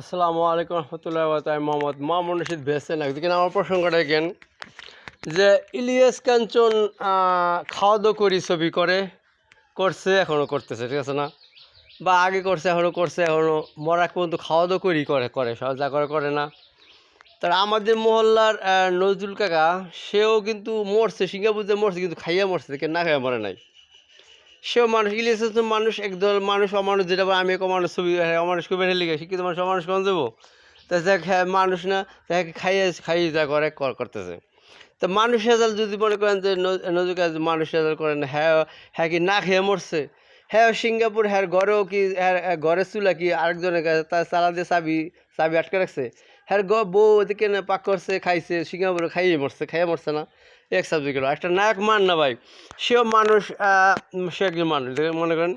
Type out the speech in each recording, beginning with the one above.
আসসালামু আলাইকুম রহমতুল্লাহ আমি মোহাম্মদ মামুন রশিদ ভেসেন একদিকে আমার প্রসঙ্গটা দেখেন যে ইলিয়াস কাঞ্চন খাওয়া দাওয়া করি ছবি করছে এখনও করতেছে, ঠিক আছে না? বা আগে করছে এখনও করছে, এখনও মরাক পর্যন্ত খাওয়া দাওয়া করি করে সব যা করে না। তার আমাদের মহল্লার নজরুল কাকা, সেও কিন্তু মরছে, সিঙ্গাপুর যে মরছে, কিন্তু খাইয়া মরছে, দেখে না খাইয়া মরে নাই। সেও মানুষ, ইলিয়াস মানুষ, একদল মানুষ অমানুষ, যেটা আমি এক অমানুষ ছবি অমানুষ কবে লিখে শিক্ষিত মানুষ অমানুষ কখন যাবো? তা দেখ হ্যাঁ মানুষ না, তাকে খাইয়ে যা করতেছে। তো মানুষ হেজাল যদি মনে করেন যে নজরুল কাজ মানুষ হেজাল করেন, হ্যাঁ হ্যাঁ কি না খেয়ে মরছে? হ্যাঁ সিঙ্গাপুর, হ্যাঁ ঘরেও কি, হ্যাঁ ঘরের চুলা কি আরেকজনের কাছে তার চালা দিয়ে চাবি আটকে রাখছে? হ্যাঁ বউ ওদিকে না পাক করছে, খাইছে, সিঙ্গাপুরে খাইয়ে মরছে না? এক সাবজেক্ট গেল একটা নায়ক মান না ভাই, সেও মানুষ, সে একজন মানুষ মনে করেন।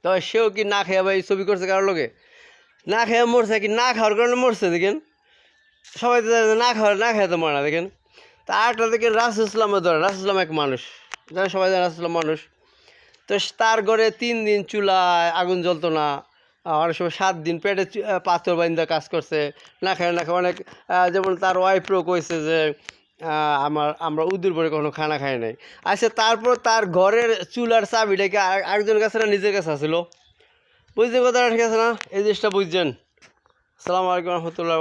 তবে সেও কি না খেয়ে ভাই ছবি করছে কারোর লোকে? না খেয়ে মরছে, কি না খাওয়ার কারণে মরছে দেখেন। সবাই তো জানে না খেয়ে তো মরে না দেখেন। তা আরেকটা দেখেন রাসুল ইসলামের ধরে, রাসুল ইসলাম এক মানুষ, জানে সবাই জানে রাসুল ইসলাম মানুষ। তো তার ঘরে 3 দিন চুলায় আগুন জ্বলতো না, অনেক সময় 7 দিন পেটে পাথর বাইন্দা কাজ করছে, না খায় অনেক। যেমন তার ওয়াইফও কইছে যে আমরা উদুর পরে কখনো খানা খাই নাই। আচ্ছা, তারপর তার ঘরের চুলার চাবিটাকে আরেকজনের কাছে না নিজের কাছে আসছিল? বুঝতে কথাটা, ঠিক আছে না? এই জিনিসটা বুঝছেন? আসসালামু আলাইকুম রহমতুল্লাহ।